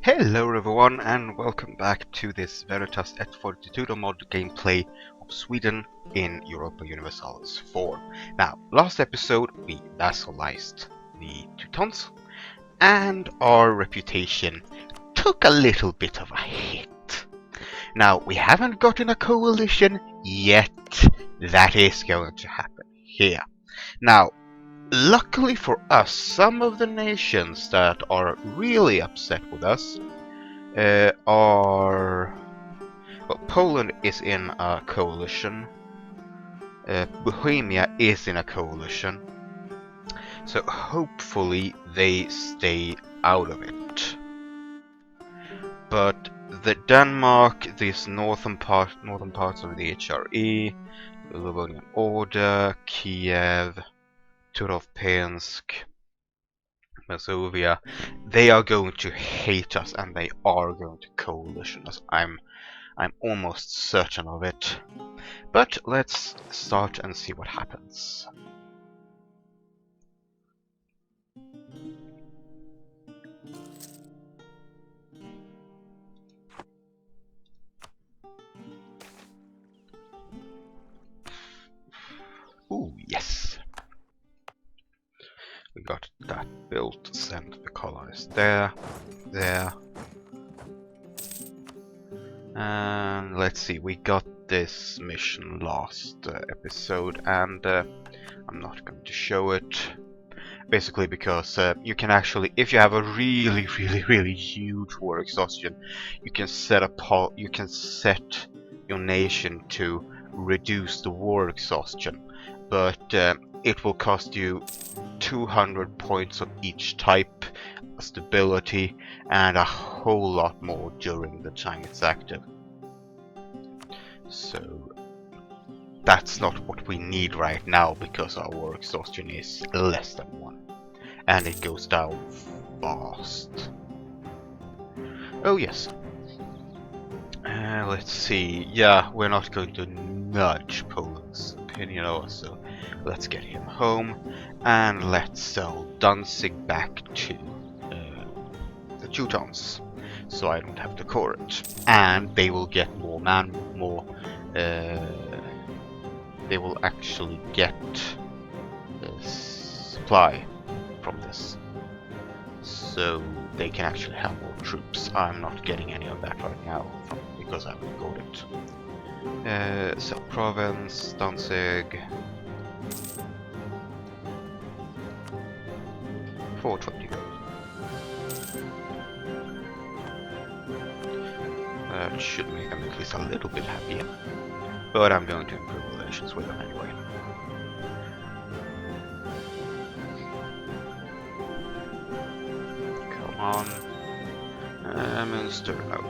Hello everyone and welcome back to this Veritas at Fortitudo mod gameplay of Sweden in Europa Universalis 4. Now, last episode we vassalized the Teutons and our reputation took a little bit of a hit. Now, we haven't gotten a coalition yet. That is going to happen here. Now, luckily for us, some of the nations that are really upset with us are... Well, Poland is in a coalition. Bohemia is in a coalition. So hopefully they stay out of it. But the Denmark, these northern parts of the HRE, the Livonian Order, Kiev, Turovpensk, Mazovia, they are going to hate us and they are going to coalition us. I'm almost certain of it. But let's start and see what happens. Ooh, yes! We got that built, send the colonists there. And let's see, we got this mission last episode, and I'm not going to show it. Basically because you can actually, if you have a really huge war exhaustion, you can set your nation to reduce the war exhaustion, but it will cost you 200 points of each type, stability, and a whole lot more during the time it's active. So that's not what we need right now, because our war exhaustion is less than 1. And it goes down fast. Oh yes. Let's see. Yeah, we're not going to nudge Poland's opinion over, so let's get him home. And let's sell Danzig back to the Teutons, so I don't have to core it. And they will get they will actually get supply from this, so they can actually have more troops. I'm not getting any of that right now because I haven't got it. So province, Danzig, 420 gold. That should make them at least a little bit happier, but I'm going to improve relations with them anyway. On Münster, no.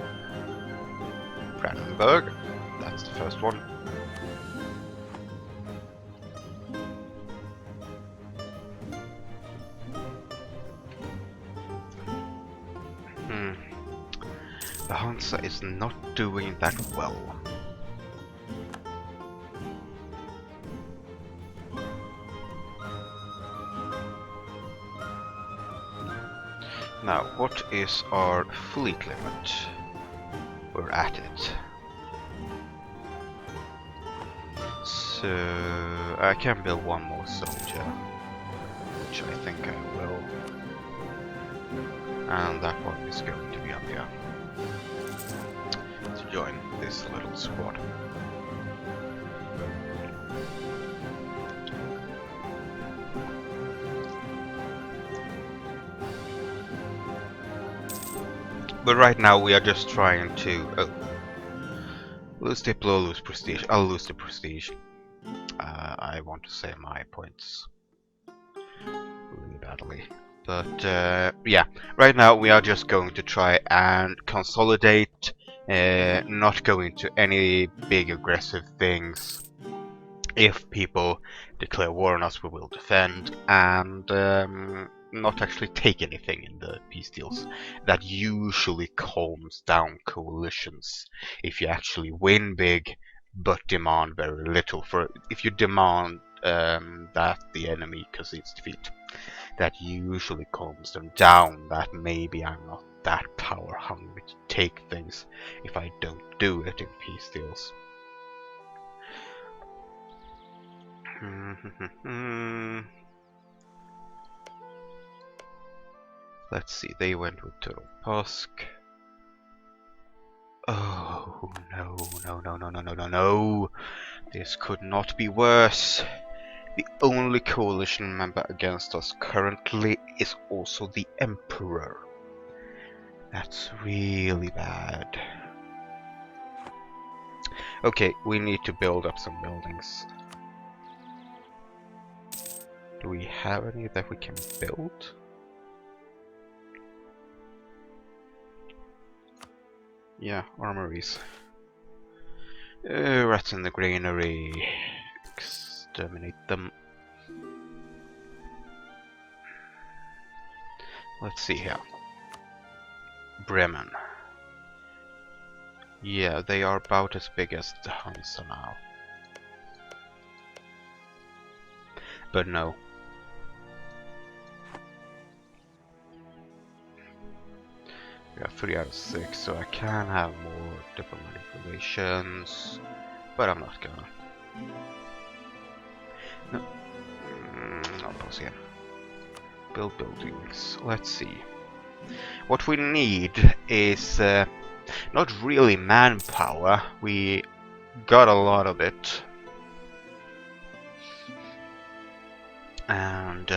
Brandenburg, that's the first one. The Hansa is not doing that well. Now, what is our fleet limit? We're at it. So, I can build one more soldier, which I think I will. And that one is going to be up here to join this little squad. But right now we are just trying to lose Diplo, lose prestige. I'll lose the prestige. I want to save my points really badly. But yeah, right now we are just going to try and consolidate, not go into any big aggressive things. If people declare war on us, we will defend, and not actually take anything in the peace deals. That usually calms down coalitions. If you actually win big but demand very little, if you demand that the enemy concedes defeat, that usually calms them down, that maybe I'm not that power hungry to take things if I don't do it in peace deals. Let's see, they went with Total Tusk. Oh no, no, no, no, no, no, no, no! This could not be worse. The only coalition member against us currently is also the Emperor. That's really bad. Okay, we need to build up some buildings. Do we have any that we can build? Yeah, armories. Rats in the granary. Exterminate them. Let's see here. Bremen. Yeah, they are about as big as the Hansa now. But no. We have 3 out of 6, so I can have more diplomatic relations. But I'm not gonna. No. I'll pause here. Build buildings. Let's see. What we need is not really manpower. We got a lot of it. And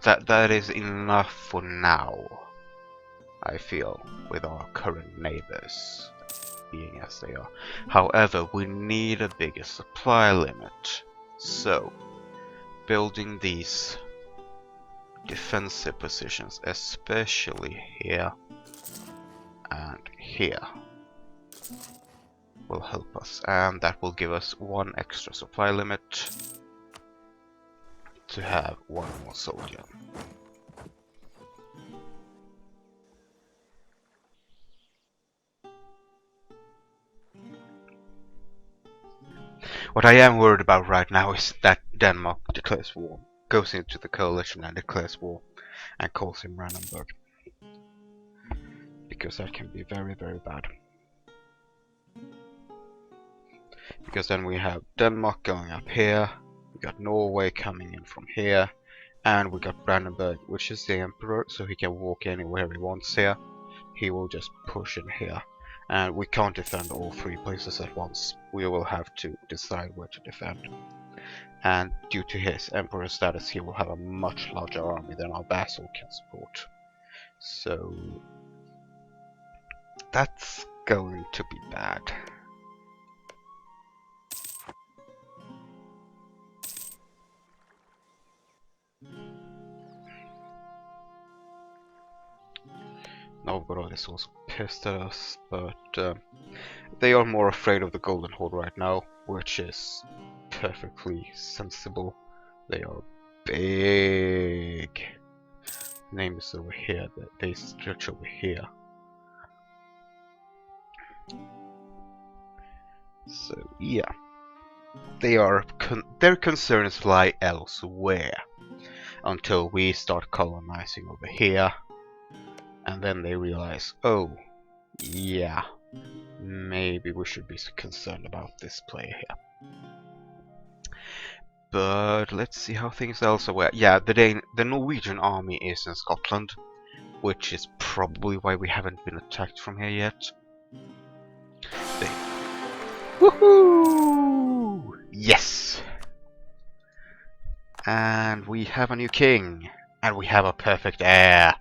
that is enough for now, I feel, with our current neighbors being as they are. However, we need a bigger supply limit. So, building these defensive positions, especially here and here, will help us, and that will give us 1 extra supply limit to have 1 more soldier. What I am worried about right now is that Denmark declares war, goes into the coalition and declares war, and calls him Brandenburg. Because that can be very, very bad. Because then we have Denmark going up here, we got Norway coming in from here, and we got Brandenburg, which is the Emperor, so he can walk anywhere he wants here. He will just push in here. And we can't defend all 3 places at once. We will have to decide where to defend. And due to his Emperor status, he will have a much larger army than our vassal can support. So that's going to be bad. Novgorod is also pissed at us, but they are more afraid of the Golden Horde right now, which is perfectly sensible. They are big. Name is over here, they stretch over here. So yeah, their concerns lie elsewhere until we start colonizing over here. And then they realize, oh, yeah, maybe we should be concerned about this player here. But let's see how things elsewhere. Yeah, the Norwegian army is in Scotland, which is probably why we haven't been attacked from here yet. Woohoo! Yes! And we have a new king, and we have a perfect heir.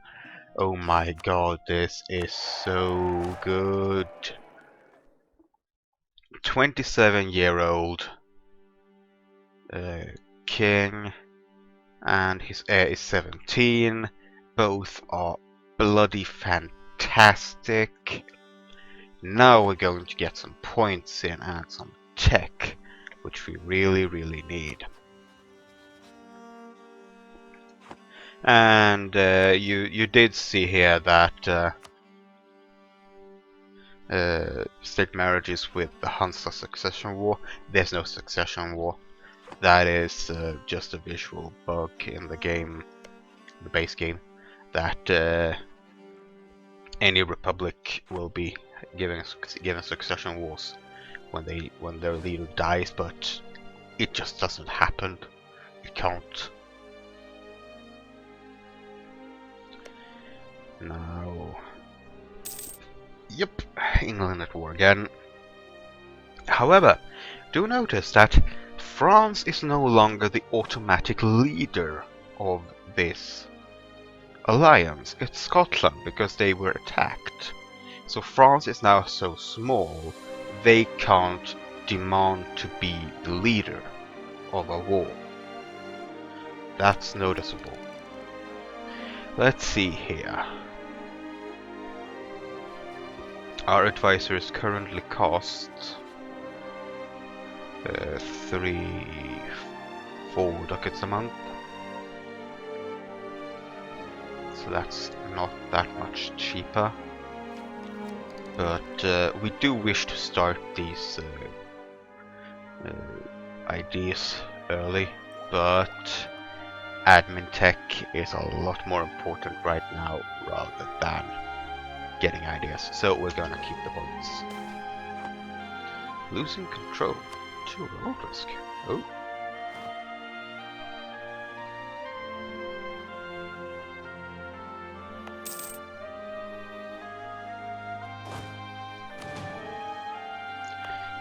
Oh my god, this is so good. 27-year-old king, and his heir is 17. Both are bloody fantastic. Now we're going to get some points in and some tech, which we really, really need. And you did see here that state marriages with the Hansa succession war. There's no succession war. That is just a visual bug in the game. the base game, that any republic will be given succession wars when their leader dies, but it just doesn't happen. It can't. Now, yep, England at war again. However, do notice that France is no longer the automatic leader of this alliance. It's Scotland, because they were attacked. So France is now so small, they can't demand to be the leader of a war. That's noticeable. Let's see here. Our advisors currently cost 4 ducats a month. So that's not that much cheaper. But we do wish to start these ideas early, but admin tech is a lot more important right now rather than getting ideas. So we're gonna keep the points. Losing control to remote rescue. Oh.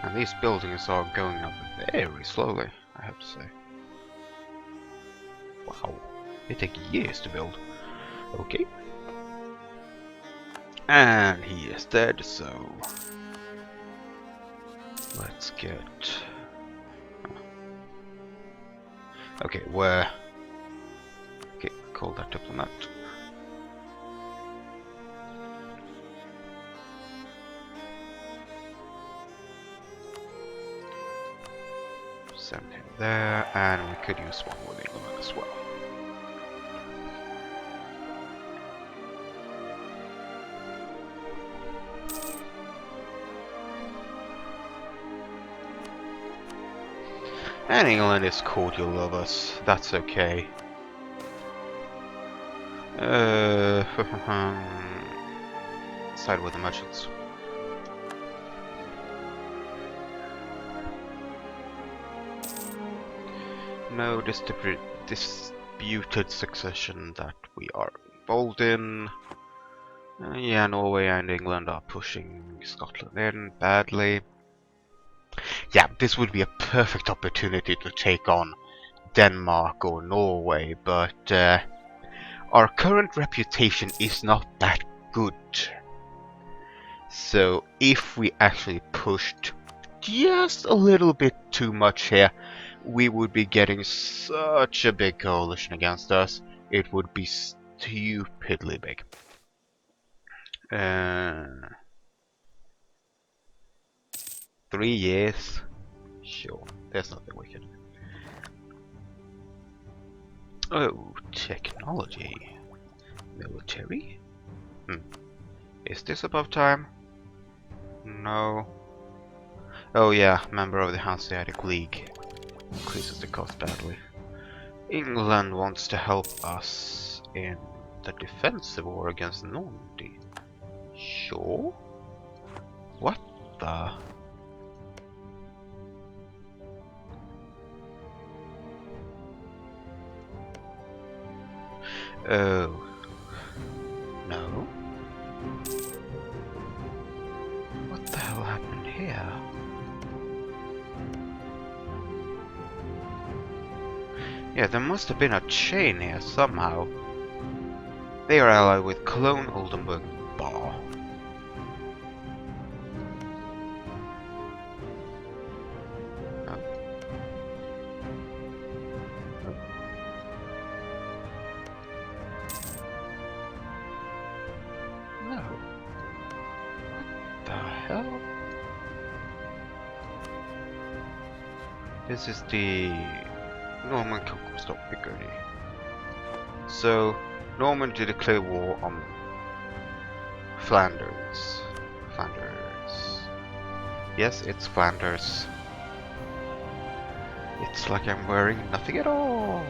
And these buildings are going up very slowly, I have to say. Wow, they take years to build. Okay. And he is dead, so let's get... Okay, where... Okay, call that diplomat. Send him there, and we could use one with England as well. And England is cordial of us, that's okay. Side with the merchants. No disputed succession that we are involved in. Yeah, Norway and England are pushing Scotland in badly. Yeah, this would be a perfect opportunity to take on Denmark or Norway, but our current reputation is not that good. So if we actually pushed just a little bit too much here, we would be getting such a big coalition against us. It would be stupidly big. 3 years? Sure, there's nothing we can do. Oh, technology. Military? Is this above time? No. Oh yeah, member of the Hanseatic League. Increases the cost badly. England wants to help us in the defensive war against Normandy. Sure. What the? Oh. No. What the hell happened here? Yeah, there must have been a chain here somehow. They are allied with Cologne, Oldenburg, Bar. No. What the hell? This is the Norman conquest of Picardy. So, Normandy declared war on Flanders. Yes, it's Flanders. It's like I'm wearing nothing at all.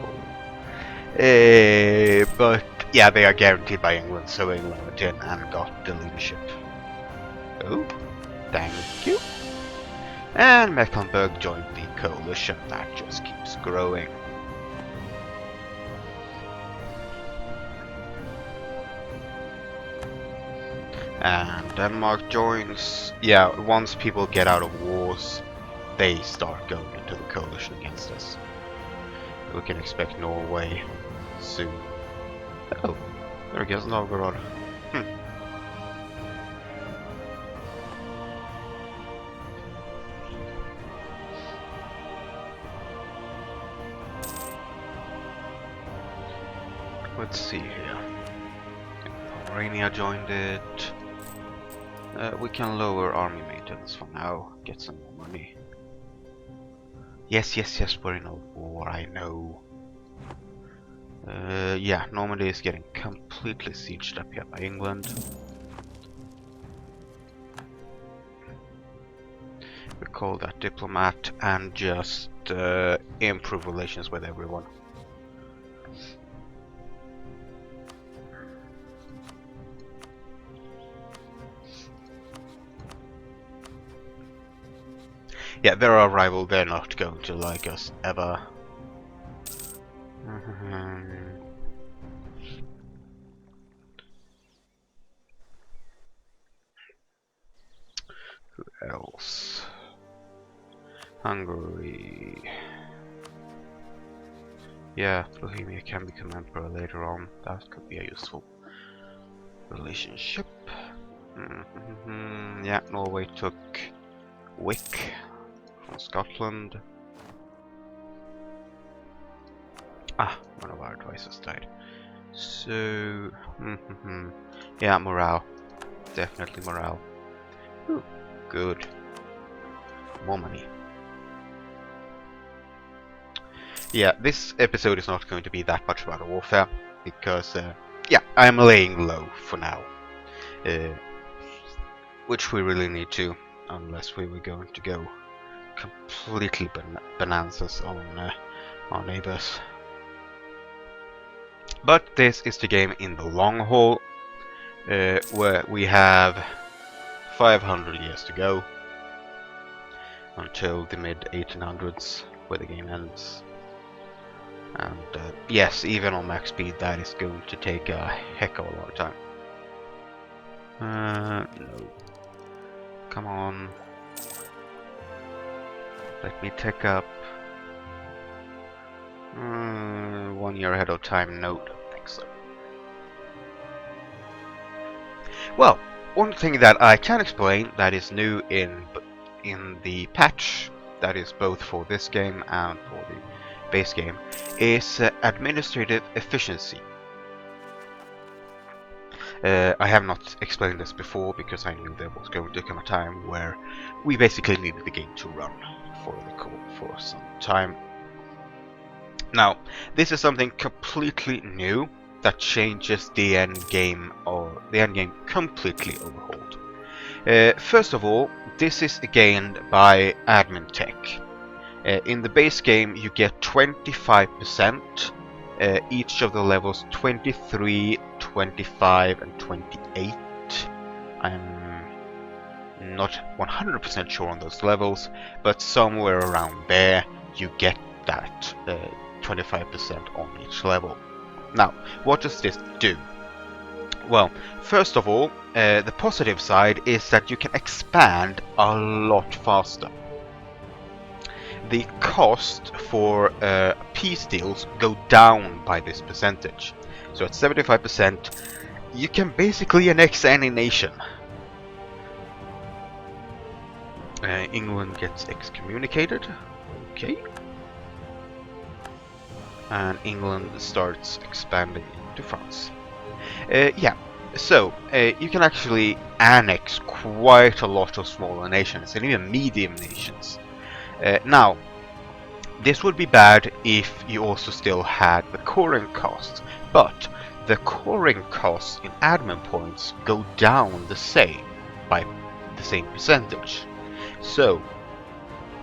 But yeah, they are guaranteed by England, so England went in and got the leadership. Oh, thank you. And Mecklenburg joined the coalition that just keeps growing. And Denmark joins. Yeah, once people get out of wars, they start going into the coalition against us. We can expect Norway soon. Oh, there goes Novgorod. Let's see here. Romania joined it. We can lower army maintenance for now, get some more money. Yes, we're in a war, I know. Yeah, Normandy is getting completely sieged up here by England. We call that diplomat and just improve relations with everyone. Yeah, they're our rival, they're not going to like us ever. Who else? Hungary. Yeah, Bohemia can become emperor later on. That could be a useful relationship. Yeah, Norway took Wick from Scotland. One of our advisors died. So, yeah, morale. Definitely morale. Ooh, good. More money. Yeah, this episode is not going to be that much about warfare, because, yeah, I'm laying low for now. Which we really need to, unless we were going to go completely bonanzas on our neighbors. But this is the game in the long haul, where we have 500 years to go until the mid-1800s, where the game ends. And yes, even on max speed, that is going to take a heck of a long time. No. Come on. Let me take up. 1 year ahead of time? No, don't think so. Well, one thing that I can explain that is new in the patch, that is both for this game and for the base game, is administrative efficiency. I have not explained this before because I knew there was going to come a time where we basically needed the game to run for some time. Now, this is something completely new that changes the end game, or the end game completely overhauled. First of all, this is gained by admin tech. In the base game, you get 25%, each of the levels 23, 25, and 28. I'm not 100% sure on those levels, but somewhere around there you get that 25% on each level. Now, what does this do? Well, first of all, the positive side is that you can expand a lot faster. The cost for peace deals go down by this percentage. So at 75%, you can basically annex any nation. England gets excommunicated. Okay. And England starts expanding into France. Yeah, so you can actually annex quite a lot of smaller nations and even medium nations. Now, this would be bad if you also still had the coring costs, but the coring costs in admin points go down the same, by the same percentage. So,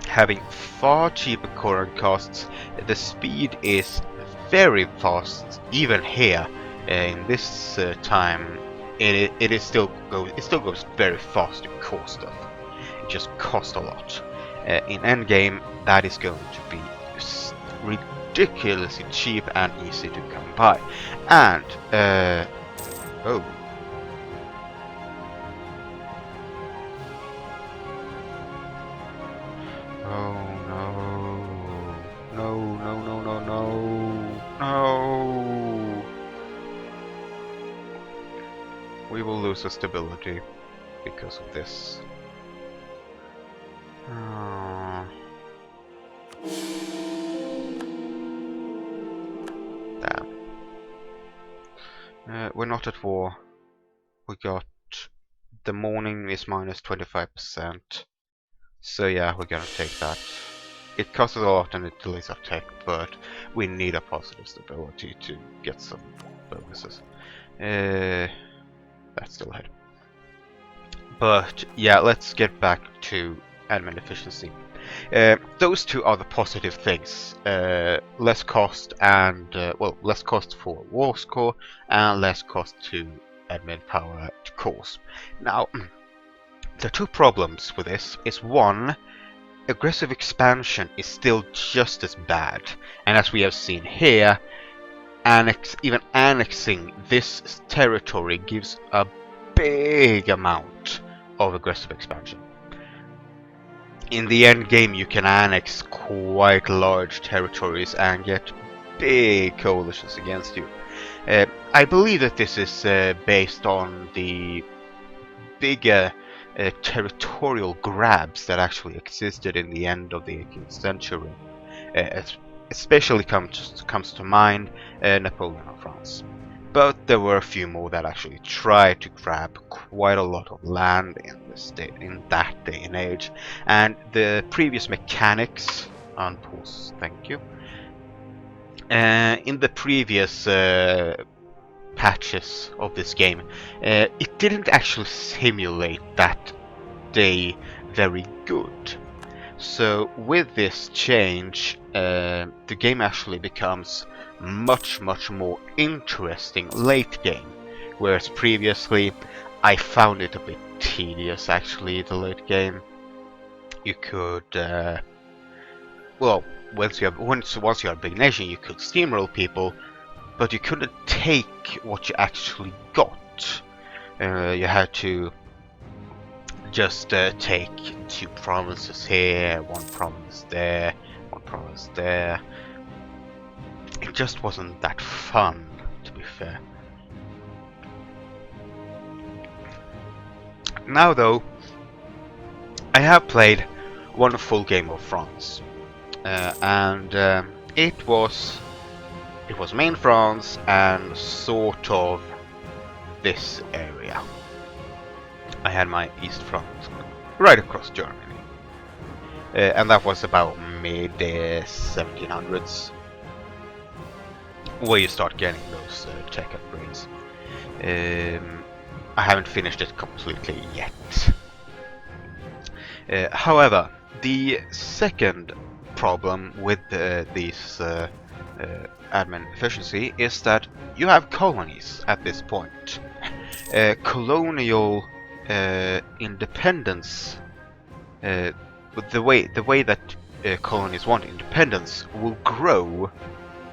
having far cheaper coring costs, the speed is very fast. Even here, in this time, it still goes very fast to core stuff. It just costs a lot. In endgame, that is going to be ridiculously cheap and easy to come by. And oh. Oh no. No, no, no, no, no. No. We will lose the stability because of this. Damn. We're not at war. We got the morning is minus 25%. So yeah, we're gonna take that. It costs a lot and it delays our tech, but we need a positive stability to get some bonuses. That's still ahead. But yeah, let's get back to admin efficiency. Those two are the positive things. Less cost and well, less cost for war score and less cost to admin power to cause. Now, the two problems with this is one, aggressive expansion is still just as bad, and as we have seen here, even annexing this territory gives a big amount of aggressive expansion. In the end game, you can annex quite large territories and get big coalitions against you. I believe that this is based on the bigger territorial grabs that actually existed in the end of the 18th century. Especially comes to mind Napoleon of France. But there were a few more that actually tried to grab quite a lot of land in that day and age. And the previous mechanics, unpause, thank you. In the previous patches of this game, it didn't actually simulate that day very good. So with this change, the game actually becomes much more interesting late game, whereas previously I found it a bit tedious actually. The late game, you could well, once you're a big nation, you could steamroll people, but you couldn't take what you actually got. You had to just take 2 provinces here, 1 province there, 1 province there. It just wasn't that fun, to be fair. Now though, I have played one full game of France, and it was main France and sort of this area. I had my East Front right across Germany, and that was about mid 1700s, where you start getting those tech upgrades. I haven't finished it completely yet. However, the second problem with these admin efficiency is that you have colonies at this point. Colonial independence, the way that colonies want independence will grow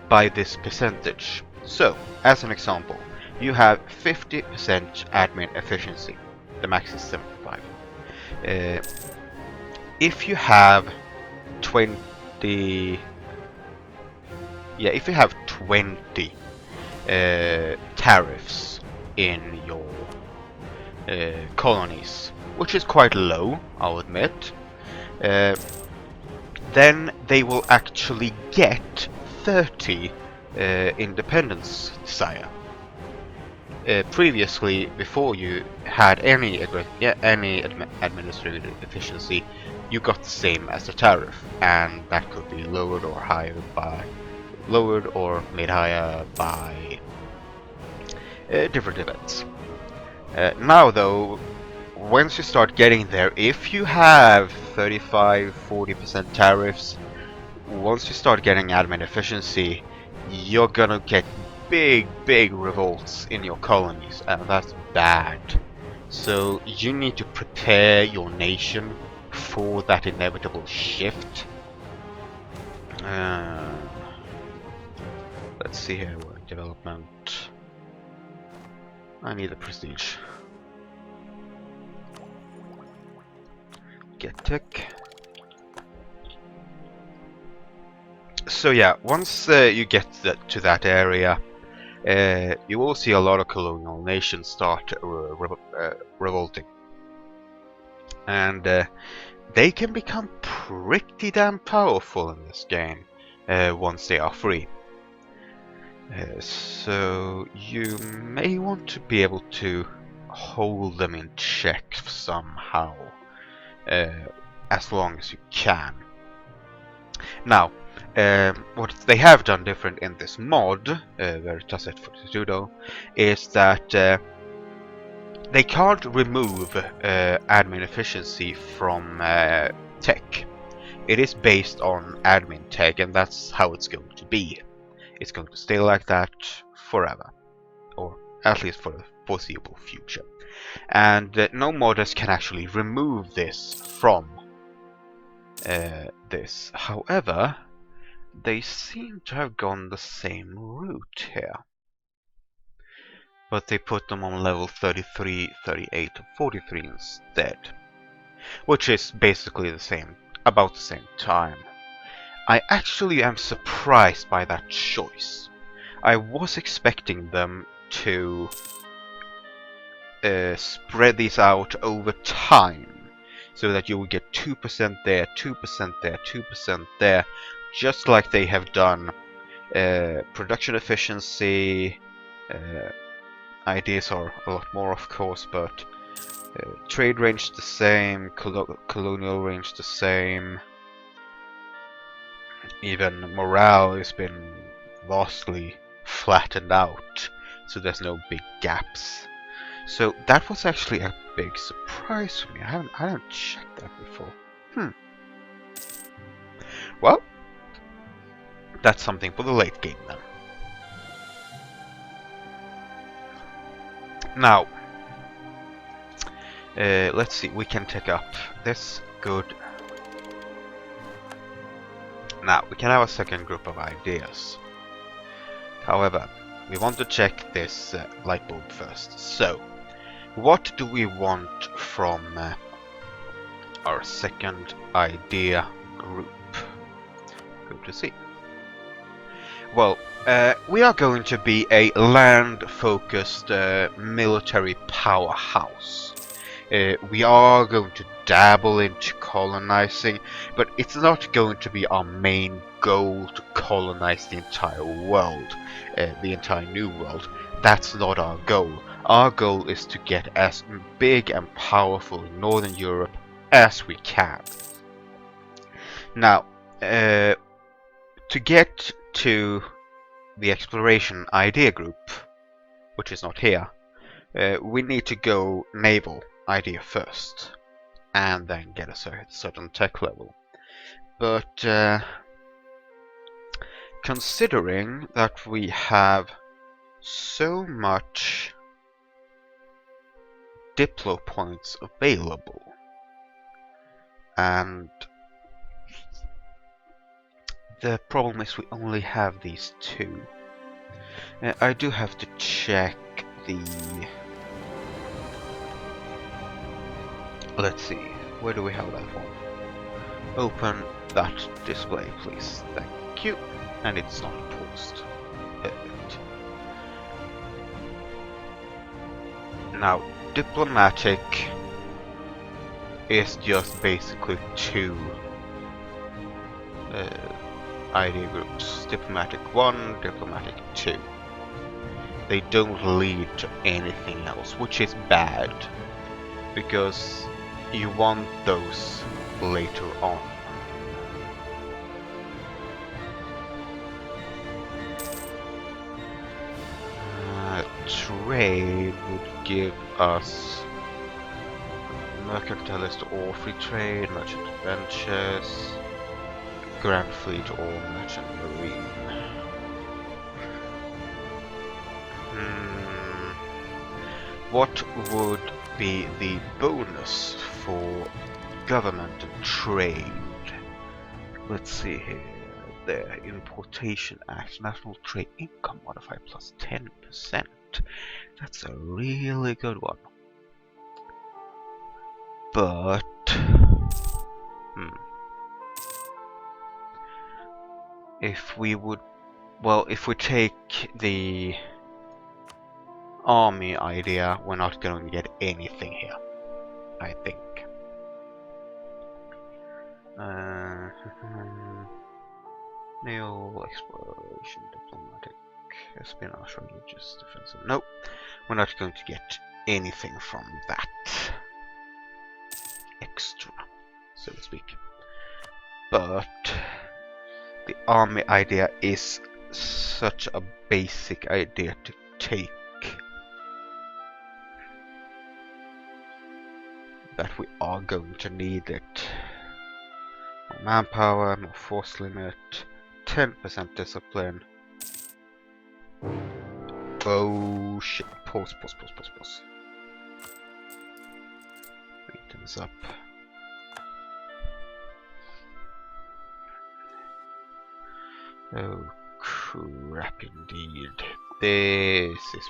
by this percentage. So, as an example, you have 50% admin efficiency. The max is 75. If you have 20 tariffs in your colonies, which is quite low, I'll admit, then they will actually get 30 independence desire. Previously, before you had any administrative efficiency, you got the same as the tariff, and that could be lowered or made higher by different events. Now though, once you start getting there, if you have 35-40% tariffs, once you start getting admin efficiency, you're gonna get big revolts in your colonies, and that's bad. So you need to prepare your nation for that inevitable shift. Let's see here, work development. I need a prestige. Get tech. So yeah, once you get to that area, you will see a lot of colonial nations start revolting. And they can become pretty damn powerful in this game once they are free. So you may want to be able to hold them in check somehow, as long as you can. Now, what they have done different in this mod, Veritas at Fortitudo, is that they can't remove admin efficiency from tech. It is based on admin tech, and that's how it's going to be. It's going to stay like that forever, or at least for the foreseeable future. And no modders can actually remove this from this. However, they seem to have gone the same route here. But they put them on level 33, 38, 43 instead. Which is basically the same, about the same time. I actually am surprised by that choice. I was expecting them to spread these out over time, so that you will get 2% there, 2% there, 2% there, just like they have done production efficiency. Ideas are a lot more, of course, but trade range the same, colonial range the same. Even morale has been vastly flattened out, so there's no big gaps. So that was actually a big surprise for me. I haven't checked that before. Well, that's something for the late game then. Now, let's see. We can take up this. Good. Now, we can have a second group of ideas. However, we want to check this light bulb first. So, what do we want from our second idea group? Good to see. Well, we are going to be a land-focused military powerhouse. We are going to dabble into colonizing, but it's not going to be our main goal to colonize the entire world, the entire new world. That's not our goal. Our goal is to get as big and powerful in Northern Europe as we can. Now, to get to the exploration idea group, which is not here, we need to go naval idea first, and then get a certain tech level. But considering that we have so much Diplo points available, and the problem is we only have these two. I do have to check the... Let's see, where do we have that one? Open that display, please. Thank you. And it's not paused. Perfect. Now, diplomatic is just basically two idea groups. Diplomatic 1, diplomatic 2. They don't lead to anything else, which is bad, because you want those later on. Trade would give us Mercantilist or Free Trade, Merchant Adventures, Grand Fleet or Merchant Marine. what would be the bonus for government and trade? Let's see here. The Importation Act, National Trade Income Modifier plus 10%. That's a really good one. But if we would, well, if we take the army idea, we're not going to get anything here, I think. Naval exploration, diplomatic, espionage, religious, defensive. Nope, we're not going to get anything from that extra, so to speak. But the army idea is such a basic idea to take that we are going to need it. More manpower, more force limit, 10% discipline. Oh shit, pause. Maintenance up. Oh crap indeed. This is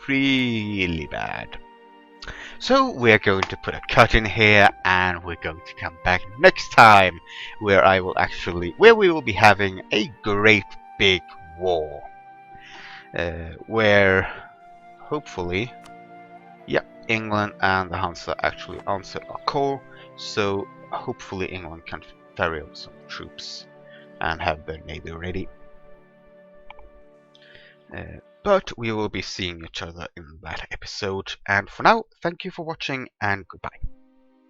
really bad. So we're going to put a cut in here, and we're going to come back next time where we will be having a great big war. Where hopefully, yeah, England and the Hansa actually answer our call, so hopefully England can ferry over some troops and have their navy ready. But we will be seeing each other in that episode, and for now, thank you for watching and goodbye.